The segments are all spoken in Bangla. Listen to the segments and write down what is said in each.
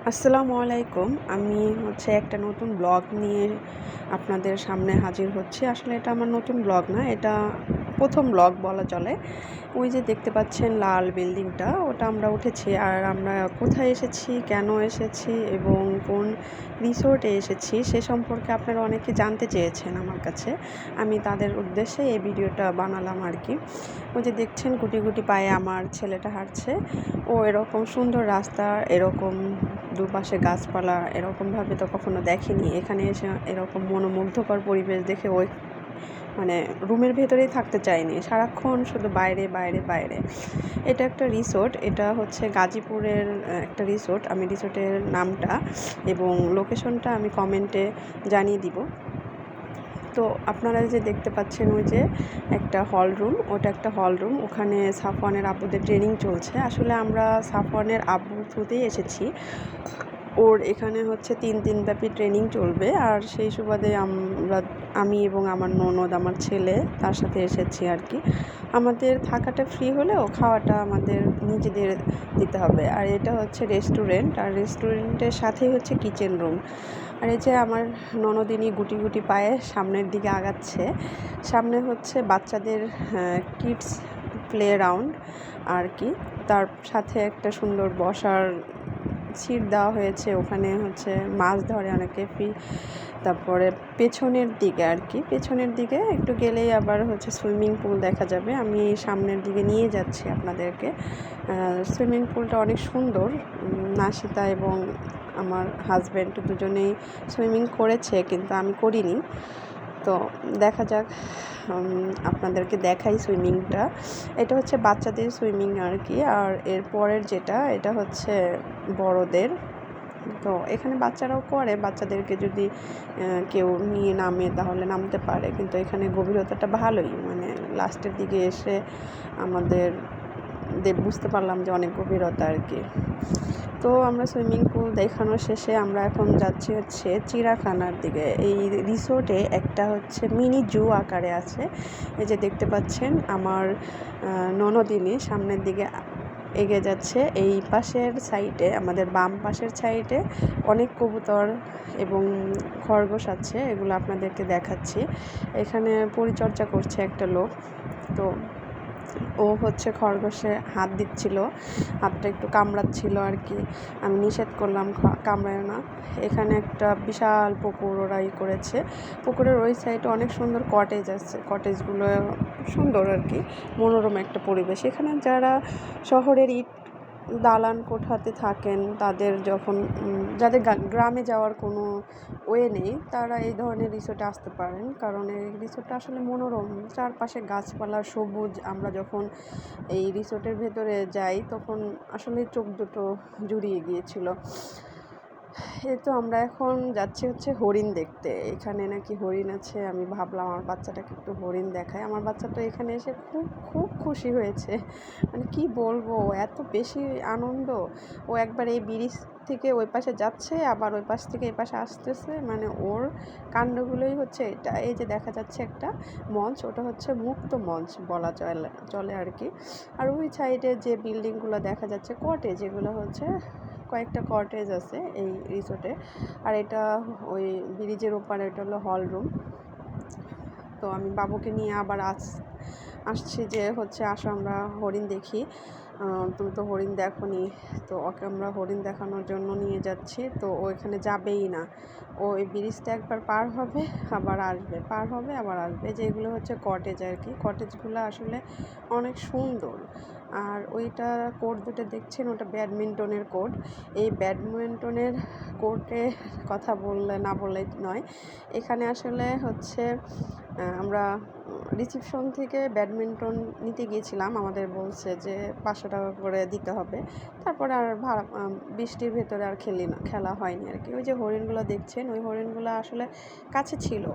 আসসালামু আলাইকুম। আমি একটা নতুন ব্লগ নিয়ে আপনাদের সামনে হাজির হচ্ছি। আসলে এটা আমার নতুন ব্লগ না, এটা ১ম ব্লগ বলা চলে। ওই যে দেখতে পাচ্ছেন লাল বিল্ডিংটা, ওটা আমরা উঠেছি। আর আমরা কোথায় এসেছি, কেন এসেছি এবং কোন রিসোর্টে এসেছি সে সম্পর্কে আপনারা অনেকে জানতে চেয়েছেন আমার কাছে। আমি তাদের উদ্দেশ্যে এই ভিডিওটা বানালাম আরকি। ওই যে দেখছেন গুটি, গুটি পায়ে আমার ছেলেটা হাঁটছে। ও এরকম সুন্দর রাস্তা, এরকম দুপাশে গাছপালা এরকমভাবে তো কখনো দেখেনি। এখানে এসে এরকম মনোমুগ্ধকর পরিবেশ দেখে ওই রুমের ভেতরেই থাকতে চায়নি, সারাক্ষণ শুধু বাইরে বাইরে বাইরে। এটা একটা রিসোর্ট, এটা গাজীপুরের একটা রিসোর্ট। আমি রিসোর্টের নামটা এবং লোকেশনটা আমি কমেন্টে জানিয়ে দিব। তো আপনারা যে দেখতে পাচ্ছেন ওই যে একটা হল রুম, ওটা একটা হল রুম। ওখানে সাফওয়ানের আব্বুদের ট্রেনিং চলছে। আসলে আমরা সাফওয়ানের আব্বুর থ্রুতেই এসেছি। ওর এখানে ৩ দিন ব্যাপী ট্রেনিং চলবে। আর সেই সুবাদে আমি এবং আমার ননদ, আমার ছেলে তার সাথে এসেছি আর কি। আমাদের থাকাটা ফ্রি হলেও খাওয়াটা আমাদের নিজেদের দিতে হবে। আর এটা রেস্টুরেন্ট, আর রেস্টুরেন্টের সাথেই কিচেন রুম। আর এই যে আমার ননদিনী গুটি গুটি পায়ে সামনের দিকে আগাচ্ছে। সামনে বাচ্চাদের কিডস প্লে রাউন্ড আর কি। তার সাথে একটা সুন্দর বসার সিট দেওয়া হয়েছে। ওখানে মাছ ধরে অনেকে তারপরে পেছনের দিকে আর কি, পেছনের দিকে একটু গেলেই আবার সুইমিং পুল দেখা যাবে। আমি সামনের দিকে নিয়ে যাচ্ছি আপনাদেরকে। সুইমিং পুলটা অনেক সুন্দর। নাশিতা এবং আমার হাজব্যান্ড দুজনেই সুইমিং করেছে, কিন্তু আমি করিনি। তো দেখা যাক, আপনাদেরকে দেখাই সুইমিংটা। এটা বাচ্চাদের সুইমিং আর কি। আর এর পরের যেটা, এটা বড়দের। তো এখানে বাচ্চারাও করে, বাচ্চাদেরকে যদি কেউ নিয়ে নামে তাহলে নামতে পারে, কিন্তু এখানে গভীরতাটা ভালোই। লাস্টের দিকে এসে আমাদের বুঝতে পারলাম যে অনেক গভীরতা আর কি। তো আমরা সুইমিং পুল দেখানো শেষে আমরা এখন যাচ্ছি চিড়িয়াখানার দিকে। এই রিসোর্টে একটা মিনি জু আকারে আছে। এই যে দেখতে পাচ্ছেন আমার ননদিনী সামনের দিকে এগিয়ে যাচ্ছে। এই পাশের সাইডে, আমাদের বাম পাশের সাইডে অনেক কবুতর এবং খরগোশ আছে, এগুলো আপনাদেরকে দেখাচ্ছি। এখানে পরিচর্যা করছে একটা লোক। তো ও খরগোশে হাত দিচ্ছিল, হাতটা একটু কামড়াচ্ছিল আর কি। আমি নিষেধ করলাম কামড়ায় না। এখানে একটা বিশাল পুকুর ওরা করেছে। পুকুরের ওই সাইডে অনেক সুন্দর কটেজ আছে, কটেজগুলো সুন্দর আর কি, মনোরম একটা পরিবেশ। এখানে যারা শহরের ইট দালান কোঠাতে থাকেন, যাদের গ্রামে যাওয়ার কোনো ওয়ে নেই, তারা এই ধরনের রিসোর্টে আসতে পারেন। কারণ এই রিসোর্টটা আসলে মনোরম, চারপাশে গাছপালা সবুজ। আমরা যখন এই রিসোর্টের ভেতরে যাই তখন আসলে চোখ দুটো জুড়িয়ে গিয়েছিল। এই তো আমরা এখন যাচ্ছি হরিণ দেখতে। এখানে নাকি হরিণ আছে। আমি ভাবলাম আমার বাচ্চাটাকে একটু হরিণ দেখায়। আমার বাচ্চা তো এখানে এসে খুব খুব খুশি হয়েছে। কি বলবো, এত বেশি আনন্দ। ও একবার এই ব্রিজ থেকে ওই পাশে যাচ্ছে, আবার ওই পাশ থেকে এই পাশে আসতেছে। ওর কাণ্ডগুলোই এটা। এই যে দেখা যাচ্ছে একটা মঞ্চ, ওটা মুক্ত মঞ্চ বলা চলে আর কি। আর ওই সাইডে যে বিল্ডিংগুলো দেখা যাচ্ছে, কটেজ, এগুলো কয়েকটা কটেজ আছে এই রিসোর্টে। আর এটা ওই ব্রিজের ওপারে, এটা হলো হল রুম। তো আমি বাবুকে নিয়ে আবার আসছি যে আসো আমরা হরিণ দেখি। তুমি তো হরিণ দেখোনি। তো ওকে আমরা হরিণ দেখানোর জন্য নিয়ে যাচ্ছি। তো ও এখানে যাবেই না। ও এই ব্রিজটা একবার পার হবে আবার আসবে, পার হবে আবার আসবে। যে এগুলো কটেজ আর কি। কটেজগুলো আসলে অনেক সুন্দর। আর ওইটা কোর্ট দুটো দেখছেন, ওটা ব্যাডমিন্টনের কোর্ট। এই ব্যাডমিন্টনের কোর্টে কথা না বললেই নয়। এখানে আসলে আমরা রিসিপশন থেকে ব্যাডমিন্টন নিতে গিয়েছিলাম। আমাদের বলছে যে ৫০০ টাকা করে দিতে হবে। তারপরে আর বৃষ্টির ভেতরে আর খেলা হয়নি আর কি। ওই যে হরিণগুলো দেখছেন, ওই হরিণগুলো আসলে কাছে ছিল।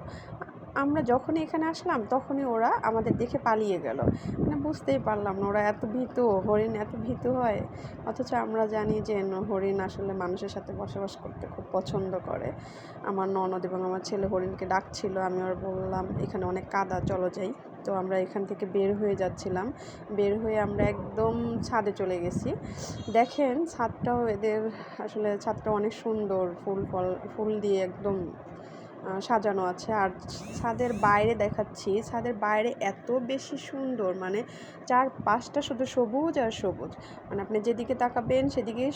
আমরা যখনই এখানে আসলাম তখনই ওরা আমাদের দেখে পালিয়ে গেল। মানে বুঝতেই পারলাম না ওরা এত ভীতু, হরিণ এত ভীতু হয়। অথচ আমরা জানি যে হরিণ আসলে মানুষের সাথে বসবাস করতে খুব পছন্দ করে। আমার ননদ এবং আমার ছেলে হরিণকে ডাকছিল, আমি ওর বললাম এখানে অনেক কাদা, চলো যাই। তো আমরা এখান থেকে বের হয়ে যাচ্ছিলাম, বের হয়ে আমরা একদম ছাদে চলে গেছি। দেখেন ছাদটাও এদের, আসলে ছাদটা অনেক সুন্দর, ফুল দিয়ে একদম সাজানো আছে। আর ছাদের বাইরে দেখাচ্ছি, ছাদের বাইরে এত বেশি সুন্দর, মানে চারপাশটা শুধু সবুজ আর সবুজ, মানে আপনি যেদিকে তাকাবেন সেদিকেই